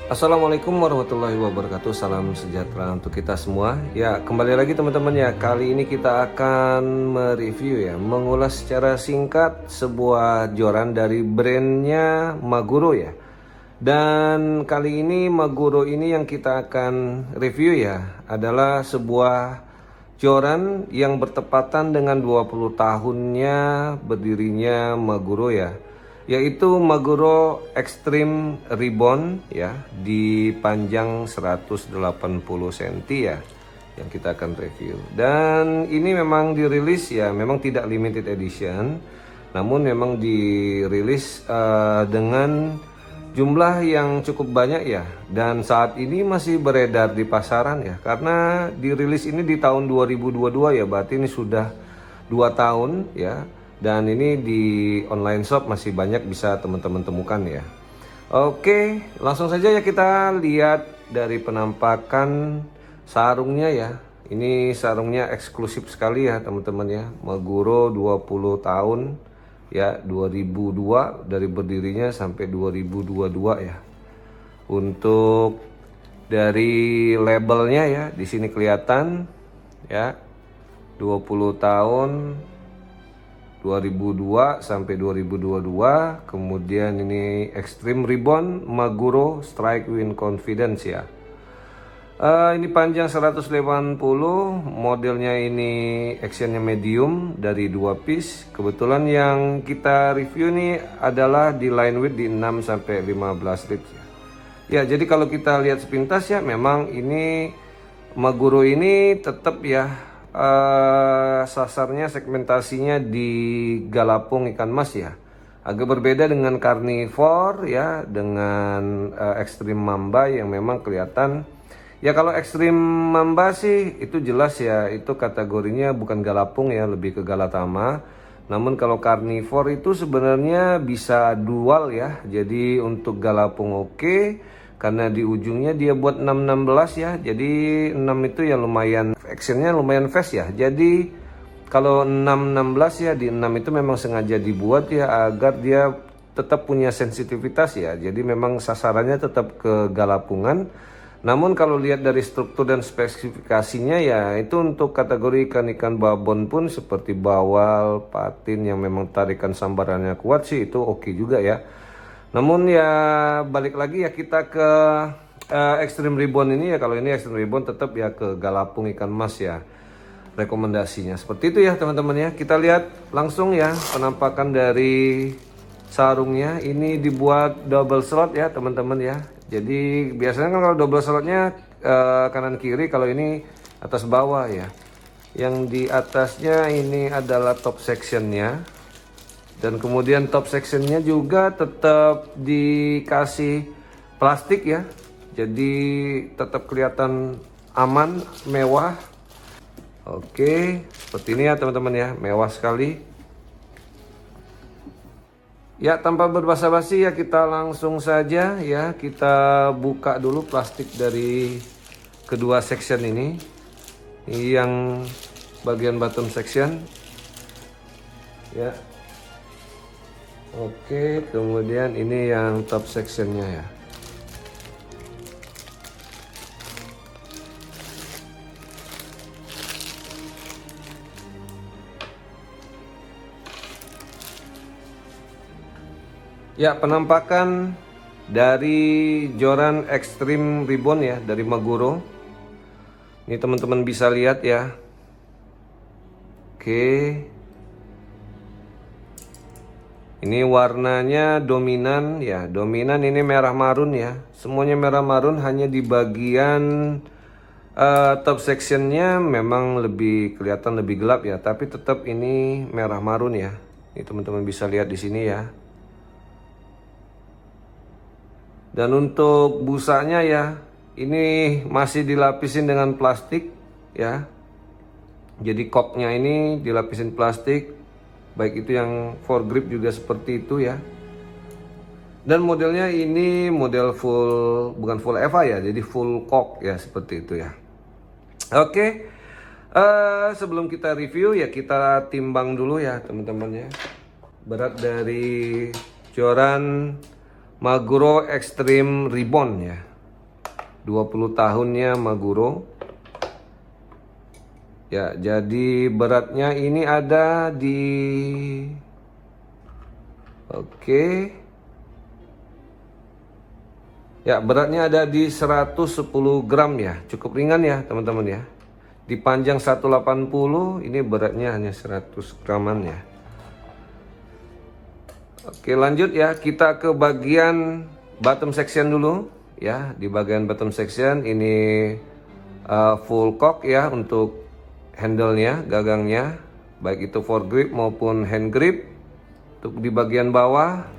Assalamualaikum warahmatullahi wabarakatuh. Salam sejahtera untuk kita semua. Ya, kembali lagi teman-teman ya. Kali ini kita akan mereview ya, mengulas secara singkat sebuah joran dari brandnya Maguro ya. Dan kali ini Maguro ini yang kita akan review ya adalah sebuah joran yang bertepatan dengan 20 tahunnya berdirinya Maguro ya, yaitu Maguro Extreme Ribbon ya, di panjang 180 cm ya, yang kita akan review. Dan ini memang dirilis ya, memang tidak limited edition, namun memang dirilis dengan jumlah yang cukup banyak ya, dan saat ini masih beredar di pasaran ya, karena dirilis ini di tahun 2022 ya, berarti ini sudah 2 tahun ya. Dan ini di online shop masih banyak bisa teman-teman temukan ya. Oke, langsung saja ya kita lihat dari penampakan sarungnya ya. Ini sarungnya eksklusif sekali ya teman-teman ya. Maguro 20 tahun ya, 2002 dari berdirinya sampai 2022 ya. Untuk dari labelnya ya, di sini kelihatan ya, 20 tahun 2002 sampai 2022. Kemudian ini Extreme Ribbon Maguro Strike Win Confidence ya. Ini panjang 180, modelnya ini actionnya medium dari 2 piece. Kebetulan yang kita review ini adalah di line width di 6 sampai 15 reps ya. Ya, jadi kalau kita lihat sepintas ya, memang ini Maguro ini tetap ya, sasarnya segmentasinya di galapung ikan mas ya. Agak berbeda dengan carnivore ya, dengan extreme mamba yang memang kelihatan ya. Kalau extreme mamba sih itu jelas ya, itu kategorinya bukan galapung ya, lebih ke galatama. Namun kalau carnivore itu sebenarnya bisa dual ya. Jadi untuk galapung oke, karena di ujungnya dia buat 616 ya. Jadi 6 itu ya lumayan, actionnya lumayan fast ya. Jadi kalau 616 ya, di 6 itu memang sengaja dibuat ya agar dia tetap punya sensitivitas ya. Jadi memang sasarannya tetap ke galapungan. Namun kalau lihat dari struktur dan spesifikasinya ya, itu untuk kategori ikan-ikan babon pun seperti bawal, patin yang memang tarikan sambarannya kuat sih, itu oke juga ya. Namun ya balik lagi ya kita ke Extreme Ribbon ini ya. Kalau ini Extreme Ribbon tetap ya ke galapung ikan mas ya, rekomendasinya seperti itu ya teman-teman ya. Kita lihat langsung ya penampakan dari sarungnya. Ini dibuat double slot ya teman-teman ya. Jadi biasanya kan kalau double slotnya kanan kiri, kalau ini atas bawah ya. Yang di atasnya ini adalah top sectionnya, dan kemudian top sectionnya juga tetap dikasih plastik ya. Jadi tetap kelihatan aman, mewah. Oke, seperti ini ya teman-teman ya, mewah sekali. Ya, tanpa berbasa-basi ya, kita langsung saja ya, kita buka dulu plastik dari kedua section ini. Ini yang bagian bottom section ya. Oke, kemudian ini yang top sectionnya ya. Ya, penampakan dari joran Extreme Ribbon ya, dari Maguro. Ini teman-teman bisa lihat ya. Oke. Ini warnanya dominan ya, dominan ini merah marun ya. Semuanya merah marun, hanya di bagian top sectionnya memang lebih kelihatan lebih gelap ya, tapi tetap ini merah marun ya. Ini teman-teman bisa lihat di sini ya. Dan untuk busanya ya, ini masih dilapisin dengan plastik ya. Jadi koknya ini dilapisin plastik, baik itu yang foregrip juga seperti itu ya. Dan modelnya ini model full, bukan full EVA ya, jadi full kok ya, seperti itu ya. Oke, sebelum kita review ya, kita timbang dulu ya teman-teman ya. Berat dari joran Maguro Extreme Ribbon ya. 20 tahunnya Maguro. Ya, jadi beratnya ini ada di Ya, beratnya ada di 110 gram ya. Cukup ringan ya, teman-teman ya. Di panjang 180, ini beratnya hanya 100 graman ya. Oke, lanjut ya. Kita ke bagian bottom section dulu ya. Di bagian bottom section ini full cock ya untuk handle-nya, gagangnya, baik itu foregrip maupun hand grip. Untuk di bagian bawah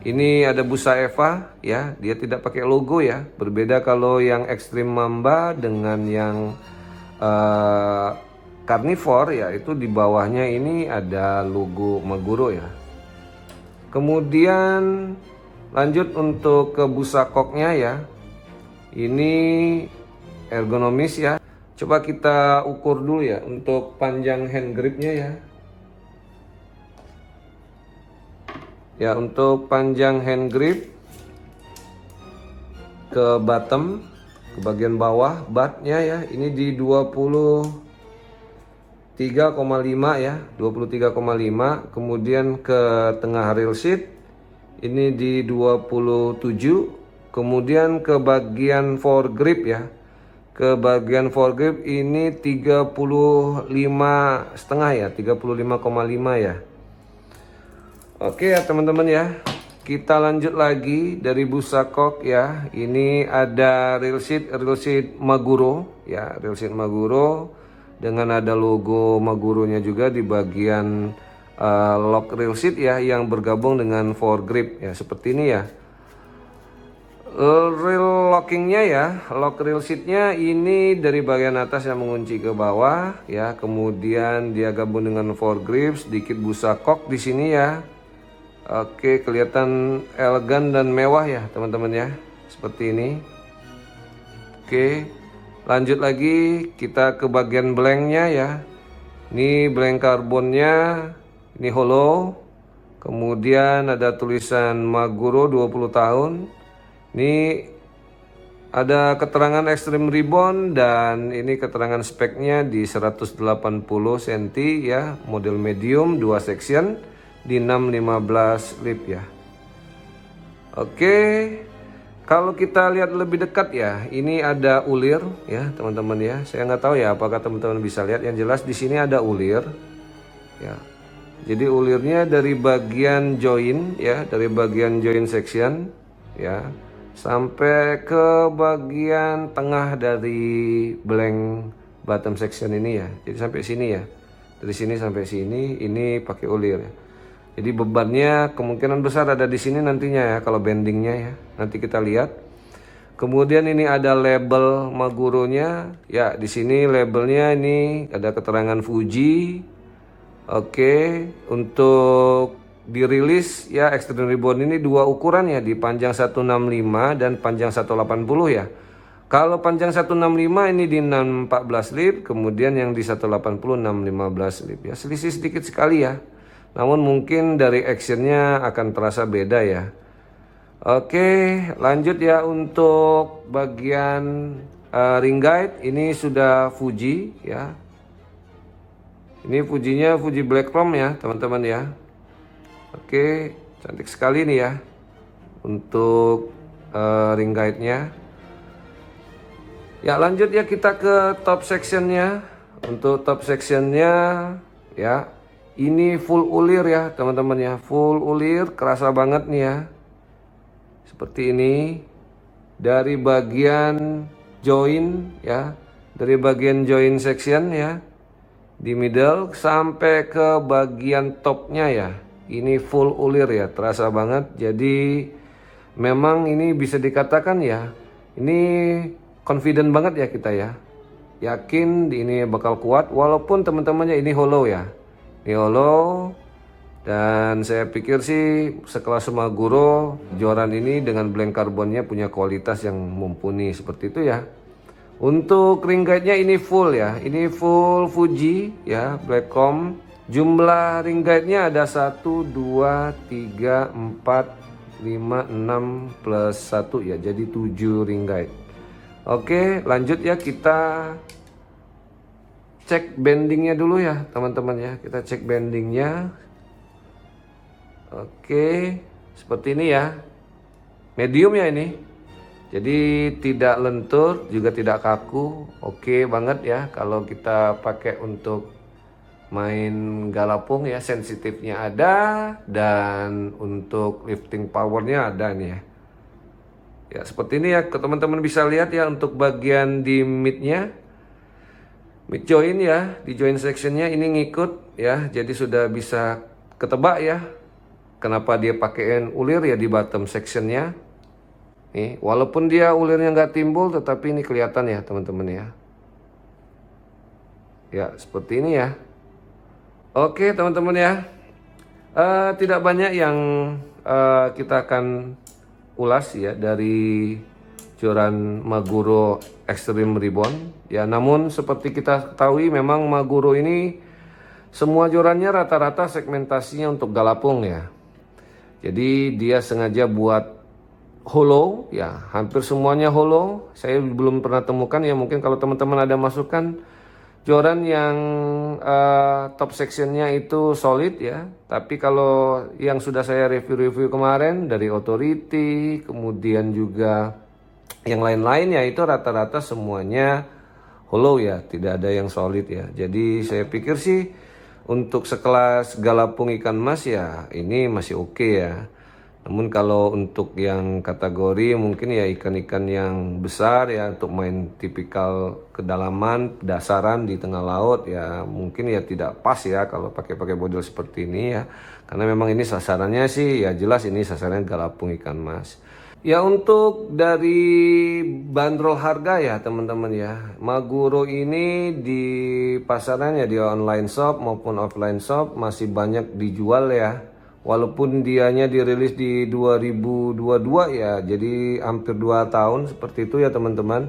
ini ada busa Eva ya, dia tidak pakai logo ya. Berbeda kalau yang Extreme Mamba dengan yang Carnivore ya, itu di bawahnya ini ada logo Maguro ya. Kemudian lanjut untuk ke busa koknya ya. Ini ergonomis ya. Coba kita ukur dulu ya untuk panjang hand gripnya ya. Ya, untuk panjang hand grip ke bottom, ke bagian bawah buttnya ya, ini di 23,5 ya, 23,5. Kemudian ke tengah rail seat ini di 27. Kemudian ke bagian foregrip ya, ke bagian foregrip ini 35,5 ya, 35,5 ya. Oke ya teman-teman ya, kita lanjut lagi dari busa kok ya. Ini ada rail seat Maguro ya, rail seat Maguro dengan ada logo Maguronya juga di bagian lock rail seat ya, yang bergabung dengan foregrip ya, seperti ini ya. Rail lockingnya ya, lock rail seatnya ini dari bagian atas yang mengunci ke bawah ya, kemudian dia gabung dengan foregrip, sedikit busa kok di sini ya. Oke, kelihatan elegan dan mewah ya teman-teman ya, seperti ini. Oke, lanjut lagi kita ke bagian blanknya ya. Ini blank karbonnya, ini hollow. Kemudian ada tulisan Maguro 20 tahun. Ini ada keterangan Extreme Ribbon dan ini keterangan speknya di 180 cm ya, model medium 2 section di 615 lip ya. Oke, kalau kita lihat lebih dekat ya, ini ada ulir ya teman-teman ya. Saya nggak tahu ya apakah teman-teman bisa lihat. Yang jelas di sini ada ulir ya. Jadi ulirnya dari bagian join ya, dari bagian join section ya, sampai ke bagian tengah dari blank bottom section ini ya. Jadi sampai sini ya, dari sini sampai sini ini pakai ulir ya. Jadi bebannya kemungkinan besar ada di sini nantinya ya, kalau bendingnya ya. Nanti kita lihat. Kemudian ini ada label Maguronya ya, di sini labelnya ini ada keterangan Fuji. Oke, untuk dirilis ya Extreme Ribbon ini dua ukuran ya, di panjang 165 dan panjang 180 ya. Kalau panjang 165 ini di 614 lip, kemudian yang di 180 615 lip ya. Selisih sedikit sekali ya. Namun mungkin dari actionnya akan terasa beda ya. Oke, lanjut ya untuk bagian ring guide. Ini sudah Fuji ya. Ini Fujinya Fuji Black Chrome ya teman-teman ya. Oke, cantik sekali nih ya untuk ring guide-nya. Ya, lanjut ya kita ke top sectionnya. Untuk top sectionnya ya, ini full ulir ya teman-teman ya, full ulir, kerasa banget nih ya. Seperti ini. Dari bagian join ya, dari bagian join section ya, di middle sampai ke bagian topnya ya. Ini full ulir ya, terasa banget. Jadi memang ini bisa dikatakan ya, ini confident banget ya kita ya. Yakin ini bakal kuat walaupun teman-temannya ini hollow ya. Ini hollow, dan saya pikir sih sekelas Maguro joran ini dengan blank karbonnya punya kualitas yang mumpuni seperti itu ya. Untuk ring guide-nya ini full ya, ini full Fuji ya, Black Chrome. Jumlah ring guide-nya ada 1, 2, 3, 4, 5, 6 plus 1 ya, jadi 7 ring guide. Oke, lanjut ya, kita cek bendingnya dulu ya teman-teman ya. Kita cek bendingnya. Oke, seperti ini ya. Medium ya ini. Jadi tidak lentur, juga tidak kaku. Oke banget ya kalau kita pakai untuk main galapung ya. Sensitifnya ada, dan untuk lifting powernya ada nih ya. Ya seperti ini ya, teman-teman bisa lihat ya untuk bagian di midnya, mid joint ya, di joint sectionnya ini ngikut ya, jadi sudah bisa ketebak ya kenapa dia pakaiin ulir ya di bottom sectionnya. Nih, walaupun dia ulirnya nggak timbul, tetapi ini kelihatan ya teman-teman ya. Ya seperti ini ya. Oke teman-teman ya, tidak banyak yang kita akan ulas ya dari joran Maguro Extreme Ribbon ya. Namun seperti kita ketahui memang Maguro ini semua jorannya rata-rata segmentasinya untuk galapung ya. Jadi dia sengaja buat hollow ya, hampir semuanya hollow. Saya belum pernah temukan ya, mungkin kalau teman-teman ada masukan joran yang top sectionnya itu solid ya. Tapi kalau yang sudah saya review kemarin dari Authority, kemudian juga yang lain-lain ya, itu rata-rata semuanya hollow ya, tidak ada yang solid ya. Jadi saya pikir sih untuk sekelas galapung ikan mas ya ini masih oke ya. Namun kalau untuk yang kategori mungkin ya ikan-ikan yang besar ya, untuk main tipikal kedalaman dasaran di tengah laut ya, mungkin ya tidak pas ya kalau pakai model seperti ini ya. Karena memang ini sasarannya sih ya jelas ini sasarannya galapung ikan mas. Ya untuk dari bandrol harga ya teman-teman ya, Maguro ini di pasaran ya, di online shop maupun offline shop masih banyak dijual ya. Walaupun dianya dirilis di 2022 ya, jadi hampir 2 tahun seperti itu ya teman-teman.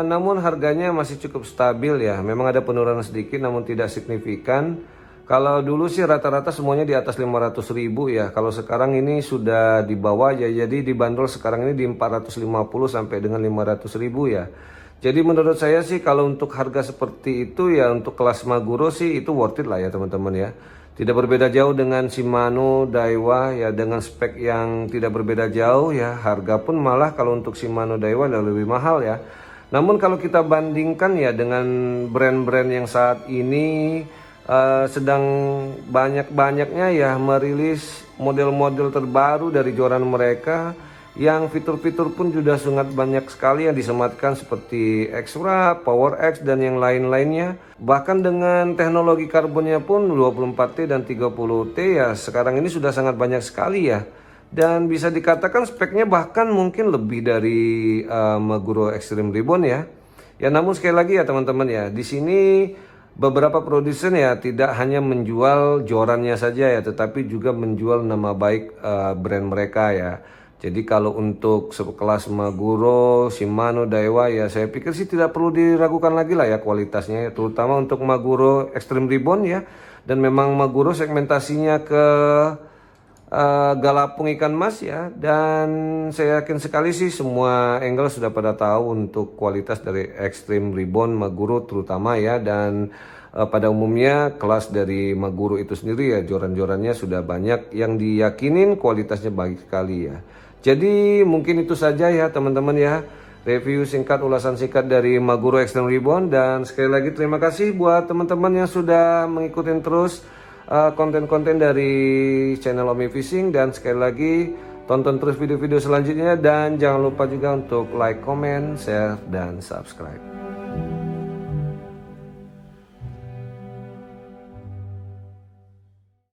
Namun harganya masih cukup stabil ya, memang ada penurunan sedikit namun tidak signifikan. Kalau dulu sih rata-rata semuanya di atas 500.000 ya, kalau sekarang ini sudah di bawah ya, jadi dibanderol sekarang ini di 450 sampai dengan 500.000 ya. Jadi menurut saya sih kalau untuk harga seperti itu ya, untuk kelas Maguro sih itu worth it lah ya teman-teman ya. Tidak berbeda jauh dengan Shimano, Daiwa ya, dengan spek yang tidak berbeda jauh ya. Harga pun malah kalau untuk Shimano, Daiwa lebih mahal ya. Namun kalau kita bandingkan ya dengan brand-brand yang saat ini sedang banyak-banyaknya ya merilis model-model terbaru dari joran mereka, yang fitur-fitur pun sudah sangat banyak sekali yang disematkan seperti X-Wrap, Power X dan yang lain-lainnya. Bahkan dengan teknologi karbonnya pun 24T dan 30T ya, sekarang ini sudah sangat banyak sekali ya. Dan bisa dikatakan speknya bahkan mungkin lebih dari Maguro Extreme Ribbon ya. Ya namun sekali lagi ya teman-teman ya, di sini beberapa produsen ya tidak hanya menjual jorannya saja ya, tetapi juga menjual nama baik brand mereka ya. Jadi kalau untuk sekelas Maguro, Shimano, Daiwa ya saya pikir sih tidak perlu diragukan lagi lah ya kualitasnya ya, terutama untuk Maguro Extreme Ribbon ya. Dan memang Maguro segmentasinya ke galapung ikan mas ya, dan saya yakin sekali sih semua angler sudah pada tahu untuk kualitas dari Extreme Ribbon Maguro terutama ya. Dan pada umumnya kelas dari Maguro itu sendiri ya, joran-jorannya sudah banyak yang diyakinin kualitasnya baik sekali ya. Jadi mungkin itu saja ya teman-teman ya, review singkat, ulasan singkat dari Maguro Extreme Ribbon. Dan sekali lagi terima kasih buat teman-teman yang sudah mengikuti terus konten-konten dari channel Omi Fishing. Dan sekali lagi tonton terus video-video selanjutnya, dan jangan lupa juga untuk like, comment, share, dan subscribe.